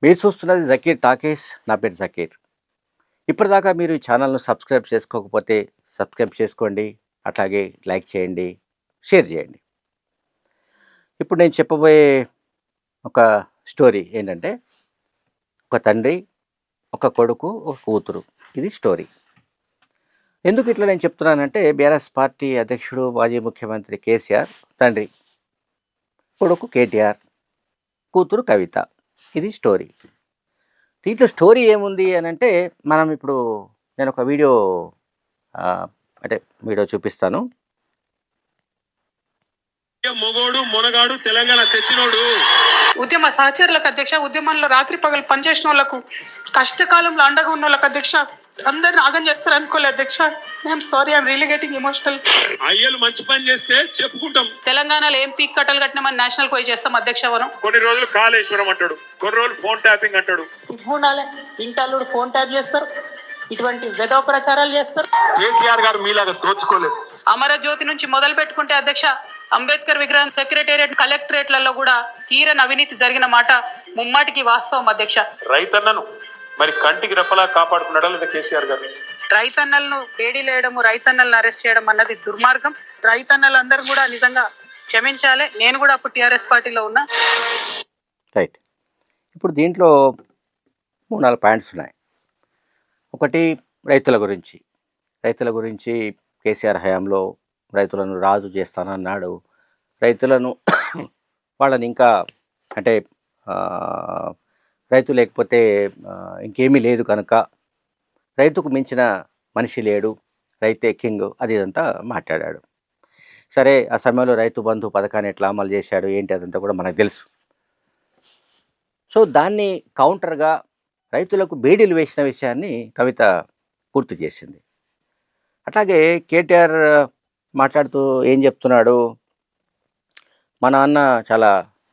మీరు చూస్తున్నది జకీర్ టాకీస్. నా పేరు జకీర్. ఇప్పటిదాకా మీరు ఈ ఛానల్‌ను సబ్స్క్రైబ్ చేసుకోకపోతే సబ్స్క్రైబ్ చేసుకోండి. అట్లాగే లైక్ చేయండి, షేర్ చేయండి. ఇప్పుడు నేను చెప్పబోయే ఒక స్టోరీ ఏంటంటే, ఒక తండ్రి, ఒక కొడుకు, ఒక కూతురు. ఇది స్టోరీ. ఎందుకు ఇట్లా నేను చెప్తున్నానంటే, బీఆర్ఎస్ పార్టీ అధ్యక్షుడు, మాజీ ముఖ్యమంత్రి కేసీఆర్ తండ్రి, కొడుకు కేటీఆర్, కూతురు కవిత. ఇది స్టోరీ. దీంట్లో స్టోరీ ఏముంది అనంటే, మనం ఇప్పుడు నేను ఒక వీడియో అంటే వీడియో చూపిస్తాను. మొగోడు మొనగాడు తెలంగాణ తెచ్చినోడు. ఉద్యమ సహచరులకు అధ్యక్ష, ఉద్యమంలో రాత్రి పగలు పనిచేసిన వాళ్ళకు, కష్టకాలంలో అండగా ఉన్న వాళ్ళకి అధ్యక్ష, అందరిని ఆగం చేస్తారు అనుకోలే అధ్యక్ష. I'm sorry, I'm really getting emotional. అయ్యలు మంచి పని చేస్తే చెప్పుకుంటాం. తెలంగాణలో ఏం పీక్ కట్టలు కట్టినామని నేషనల్ పోయి చేస్తాం అధ్యక్ష. మనం కొన్ని రోజులు కాళేశ్వరం అంటాడు, కొన్ని రోజులు ఫోన్ ట్యాపింగ్ అంటాడు. సిగ్గుండాలే, ఇంటల్లుడు ఫోన్ ట్యాప్ చేస్తారు, ఇటువంటి వెధవ ప్రచారాలు చేస్తారు. కేసీఆర్ గారు మీలాగా దోచుకోలేదు. అమరజ్యోతి నుంచి మొదలు పెట్టుకుంటే అధ్యక్ష, అంబేద్కర్ విగ్రహం సెక్రటేరియట్, కలెక్టరేట్లలో కూడా తీరని అవినీతి జరిగిన మాట ముమ్మాటికి వాస్తవం అధ్యక్ష. రైతన్నను మరి కంటికి రెప్పలా కాపాడుకున్నాడా లేదా కేసీఆర్ గారు? రైతన్నలను వేడిలేయడము, రైతన్నలను అరెస్ట్ చేయడం అన్నది దుర్మార్గం. రైతన్నలందరూ కూడా నిజంగా క్షమించాలి. నేను కూడా అప్పుడు టీఆర్ఎస్ పార్టీలో ఉన్నా. రైట్. ఇప్పుడు దీంట్లో 3-4 పాయింట్స్ ఉన్నాయి. ఒకటి, రైతుల గురించి. రైతుల గురించి కేసీఆర్ హయాంలో రైతులను రాజు చేస్తానన్నాడు. రైతులను వాళ్ళని ఇంకా అంటే రైతు లేకపోతే ఇంకేమీ లేదు కనుక రైతుకు మించిన మనిషి లేడు, రైతే కింగ్, అది ఇదంతా మాట్లాడాడు. సరే, ఆ సమయంలో రైతు బంధు పథకాన్ని ఎట్లా అమలు చేశాడు ఏంటి అదంతా కూడా మనకు తెలుసు. సో దాన్ని కౌంటర్గా రైతులకు బేడీలు వేసిన విషయాన్ని కవిత పూర్తి చేసింది. అట్లాగే కేటీఆర్ మాట్లాడుతూ ఏం చెప్తున్నాడు, మా నాన్న చాలా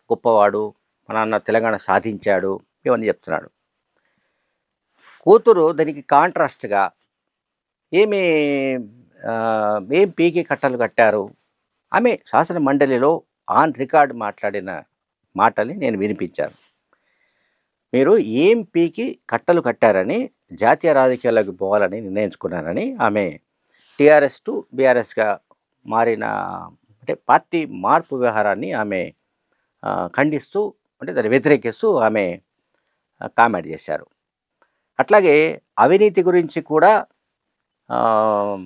గొప్పవాడు, మా నాన్న తెలంగాణ సాధించాడు, ఇవన్నీ చెప్తున్నాడు. కూతురు దానికి కాంట్రాస్ట్గా ఏం పీకి కట్టలు కట్టారు, ఆమె శాసన మండలిలో ఆన్ రికార్డ్ మాట్లాడిన మాటల్ని నేను వినిపించాను. మీరు ఏం పీకి కట్టలు కట్టారని జాతీయ రాజకీయాల్లోకి పోవాలని నిర్ణయించుకున్నారని ఆమె టీఆర్ఎస్ టు బీఆర్ఎస్గా మారిన అంటే పార్టీ మార్పు వ్యవహారాన్ని ఆమె ఖండిస్తూ అంటే దాన్ని వ్యతిరేకిస్తూ ఆమె కామెంట్ చేశారు. అట్లాగే అవినీతి గురించి కూడా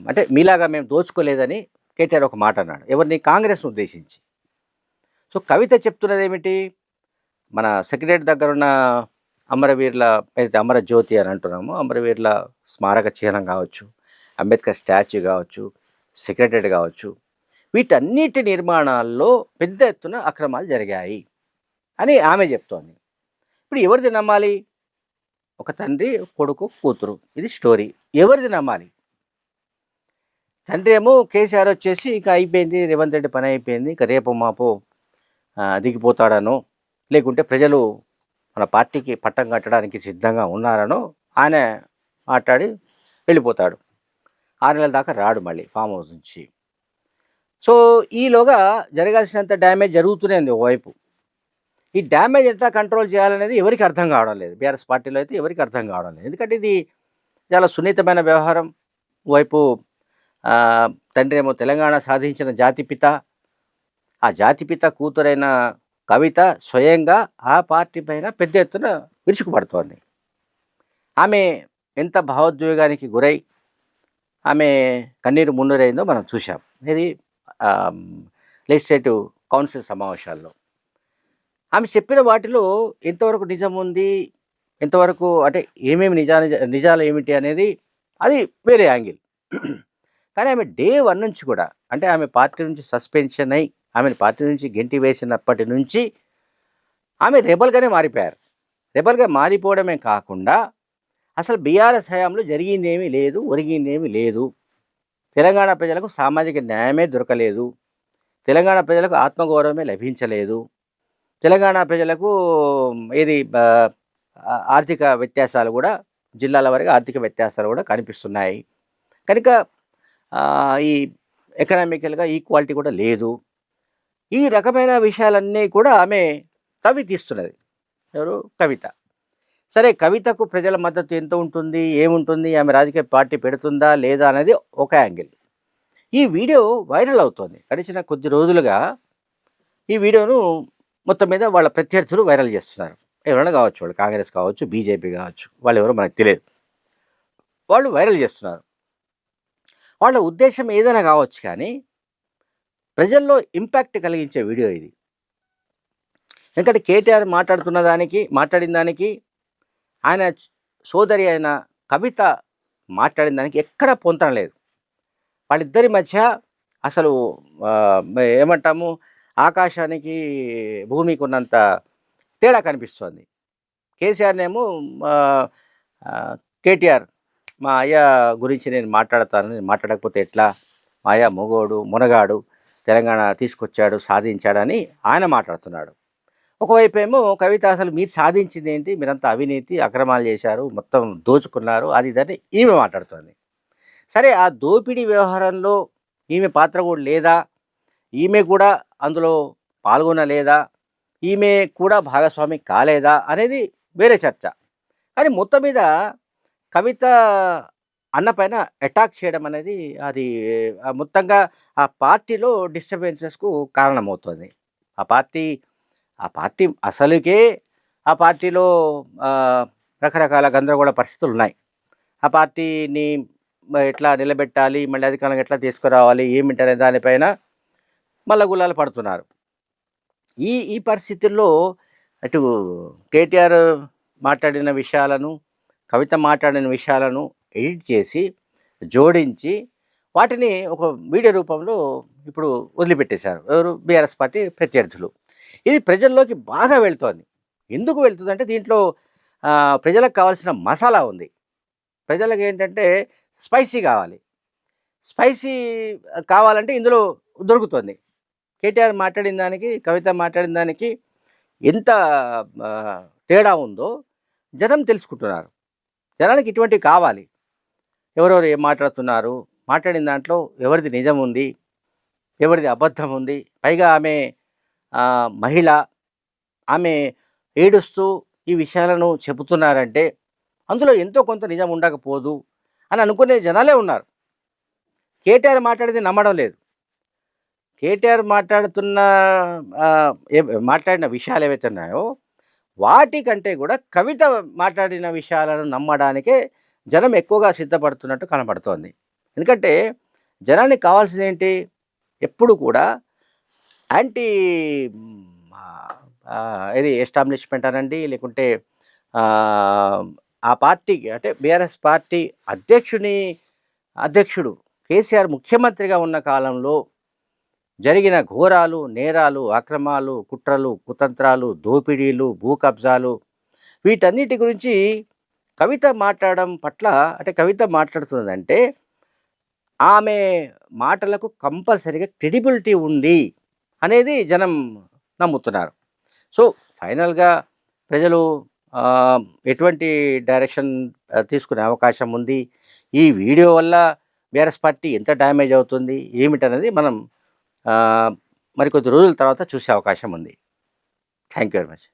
అంటే మీలాగా మేము దోచుకోలేదని కేటీఆర్ ఒక మాట అన్నాడు. ఎవరిని? కాంగ్రెస్ను ఉద్దేశించి. సో కవిత చెప్తున్నది ఏమిటి, మన సెక్రటరీ దగ్గర ఉన్న అమరవీరుల ఏదైతే అమరజ్యోతి అని అంటున్నామో, అమరవీరుల స్మారక చిహ్నం కావచ్చు, అంబేద్కర్ స్టాచ్యూ కావచ్చు, సెక్రటరీ కావచ్చు, వీటన్నిటి నిర్మాణాల్లో పెద్ద ఎత్తున అక్రమాలు జరిగాయి అని ఆమె చెప్తోంది. ఇప్పుడు ఎవరిది నమ్మాలి? ఒక తండ్రి, కొడుకు, కూతురు, ఇది స్టోరీ. ఎవరిది నమ్మాలి? తండ్రి ఏమో కేసీఆర్ వచ్చేసి ఇక అయిపోయింది, రేవంత్ రెడ్డి పని అయిపోయింది, ఇక రేపు మాపు దిగిపోతాడనో, లేకుంటే ప్రజలు మన పార్టీకి పట్టం కట్టడానికి సిద్ధంగా ఉన్నారనో ఆయన మాట్లాడి వెళ్ళిపోతాడు. 6 నెలల దాకా రాడు మళ్ళీ ఫామ్ హౌస్ నుంచి. సో ఈలోగా జరగాల్సినంత డ్యామేజ్ జరుగుతూనే ఉంది ఓవైపు. ఈ డ్యామేజ్ ఎట్లా కంట్రోల్ చేయాలనేది ఎవరికి అర్థం కావడం లేదు. బీఆర్ఎస్ పార్టీలో అయితే ఎవరికి అర్థం కావడం లేదు. ఎందుకంటే ఇది చాలా సున్నితమైన వ్యవహారం. ఓవైపు తండ్రి ఏమో తెలంగాణ సాధించిన జాతిపిత, ఆ జాతిపిత కూతురైన కవిత స్వయంగా ఆ పార్టీ పైన పెద్ద ఎత్తున విరుచుకుపడుతోంది. ఆమె ఎంత భావోద్వేగానికి గురై ఆమె కన్నీరు మున్నీరైందో మనం చూసాం. ఇది లెజిస్లేటివ్ కౌన్సిల్ సమావేశాల్లో ఆమె చెప్పిన వాటిలో ఎంతవరకు నిజం ఉంది, ఎంతవరకు అంటే ఏమేమి నిజాలు ఏమిటి అనేది అది వేరే యాంగిల్. కానీ ఆమె డే 1 నుంచి కూడా అంటే ఆమె పార్టీ నుంచి సస్పెన్షన్ అయి ఆమెను పార్టీ నుంచి గెంటి వేసినప్పటి నుంచి ఆమె రెబల్గానే మారిపోయారు. రెబల్గా మారిపోవడమే కాకుండా అసలు బీఆర్ఎస్ హయాంలో జరిగిందేమీ లేదు, ఒరిగిందేమీ లేదు, తెలంగాణ ప్రజలకు సామాజిక న్యాయమే దొరకలేదు, తెలంగాణ ప్రజలకు ఆత్మగౌరవమే లభించలేదు, తెలంగాణ ప్రజలకు ఏది ఆర్థిక వ్యత్యాసాలు కూడా జిల్లాల వరకు ఆర్థిక వ్యత్యాసాలు కూడా కనిపిస్తున్నాయి కనుక ఈ ఎకనామికల్గా ఈక్వాలిటీ కూడా లేదు. ఈ రకమైన విషయాలన్నీ కూడా ఆమె తవ్వి తీస్తున్నది. ఎవరు? కవిత. సరే కవితకు ప్రజల మద్దతు ఎంత ఉంటుంది, ఏముంటుంది, ఆమె రాజకీయ పార్టీ పెడుతుందా లేదా అనేది ఒక యాంగిల్. ఈ వీడియో వైరల్ అవుతోంది. గడిచిన కొద్ది రోజులుగా ఈ వీడియోను మొత్తం మీద వాళ్ళ ప్రత్యర్థులు వైరల్ చేస్తున్నారు. ఎవరైనా కావచ్చు, వాళ్ళు కాంగ్రెస్ కావచ్చు, బీజేపీ కావచ్చు, వాళ్ళు ఎవరో మనకు తెలియదు. వాళ్ళు వైరల్ చేస్తున్నారు. వాళ్ళ ఉద్దేశం ఏదైనా కావచ్చు కానీ ప్రజల్లో ఇంపాక్ట్ కలిగించే వీడియో ఇది. ఎందుకంటే కేటీఆర్ మాట్లాడిన దానికి ఆయన సోదరి అయిన కవిత మాట్లాడిన దానికి ఎక్కడ పొంతన లేదు. వాళ్ళిద్దరి మధ్య అసలు ఏమంటాము, ఆకాశానికి భూమికి ఉన్నంత తేడా కనిపిస్తోంది. కేసీఆర్నేమో కేటీఆర్ మా అయ్య గురించి నేను మాట్లాడకపోతే ఎట్లా, మా అయ్య మొగోడు మునగాడు, తెలంగాణ తీసుకొచ్చాడు, సాధించాడని ఆయన మాట్లాడుతున్నాడు. ఒకవైపు ఏమో కవిత అసలు మీరు సాధించింది ఏంటి, మీరంతా అవినీతి అక్రమాలు చేశారు, మొత్తం దోచుకున్నారు, అది ఇదని ఈమె మాట్లాడుతుంది. సరే, ఆ దోపిడీ వ్యవహారంలో ఈమె పాత్ర కూడా లేదా, ఈమె కూడా అందులో పాల్గొనలేదా, ఈమె కూడా భాగస్వామి కాలేదా అనేది వేరే చర్చ. కానీ మొత్తం మీద కవిత అన్నపైన అటాక్ చేయడం అనేది అది మొత్తంగా ఆ పార్టీలో డిస్టర్బెన్సెస్కు కారణమవుతుంది. ఆ పార్టీ అసలుకే ఆ పార్టీలో రకరకాల గందరగోళ పరిస్థితులు ఉన్నాయి. ఆ పార్టీని ఎట్లా నిలబెట్టాలి, మళ్ళీ అధికారంగా ఎట్లా తీసుకురావాలి, ఏమిటనే దానిపైన మల్లగుల్లాలు పడుతున్నారు. ఈ పరిస్థితుల్లో అటు కేటీఆర్ మాట్లాడిన విషయాలను, కవిత మాట్లాడిన విషయాలను ఎడిట్ చేసి జోడించి వాటిని ఒక వీడియో రూపంలో ఇప్పుడు వదిలిపెట్టేశారు ఎవరు, బీఆర్ఎస్ పార్టీ ప్రత్యర్థులు. ఇది ప్రజల్లోకి బాగా వెళ్తోంది. ఎందుకు వెళ్తుందంటే దీంట్లో ప్రజలకు కావాల్సిన మసాలా ఉంది. ప్రజలకు ఏంటంటే స్పైసీ కావాలి. స్పైసీ కావాలంటే ఇందులో దొరుకుతుంది. కేటీఆర్ మాట్లాడిన దానికి, కవిత మాట్లాడిన దానికి ఎంత తేడా ఉందో జనం తెలుసుకుంటున్నారు. జనానికి ఇటువంటివి కావాలి. ఎవరెవరు ఏం మాట్లాడుతున్నారు, మాట్లాడిన దాంట్లో ఎవరిది నిజం ఉంది, ఎవరిది అబద్ధం ఉంది, పైగా ఆమె మహిళ, ఆమె ఏడుస్తూ ఈ విషయాలను చెబుతున్నారంటే అందులో ఎంతో కొంత నిజం ఉండకపోదు అని అనుకునే జనాలే ఉన్నారు. కేటీఆర్ మాట్లాడింది నమ్మడం లేదు. కేటీఆర్ మాట్లాడిన విషయాలు ఏవైతే ఉన్నాయో వాటికంటే కూడా కవిత మాట్లాడిన విషయాలను నమ్మడానికే జనం ఎక్కువగా సిద్ధపడుతున్నట్టు కనబడుతోంది. ఎందుకంటే జనానికి కావాల్సింది ఏంటి, ఎప్పుడు కూడా యాంటీ ఇది ఎస్టాబ్లిష్మెంట్ అనండి, లేకుంటే ఆ పార్టీకి అంటే బీఆర్ఎస్ పార్టీ అధ్యక్షుడు కేసీఆర్ ముఖ్యమంత్రిగా ఉన్న కాలంలో జరిగిన ఘోరాలు, నేరాలు, అక్రమాలు, కుట్రలు, కుతంత్రాలు, దోపిడీలు, భూ కబ్జాలు, వీటన్నిటి గురించి కవిత మాట్లాడడం పట్ల, అంటే కవిత మాట్లాడుతుందంటే ఆమె మాటలకు కంపల్సరీగా క్రెడిబిలిటీ ఉంది అనేది జనం నమ్ముతున్నారు. సో ఫైనల్గా ప్రజలు ఎటువంటి డైరెక్షన్ తీసుకునే అవకాశం ఉంది, ఈ వీడియో వల్ల బీఆర్ఎస్ పార్టీ ఎంత డ్యామేజ్ అవుతుంది ఏమిటనేది మనం మరికొద్ది రోజుల తర్వాత చూసే అవకాశం ఉంది. Thank you very much.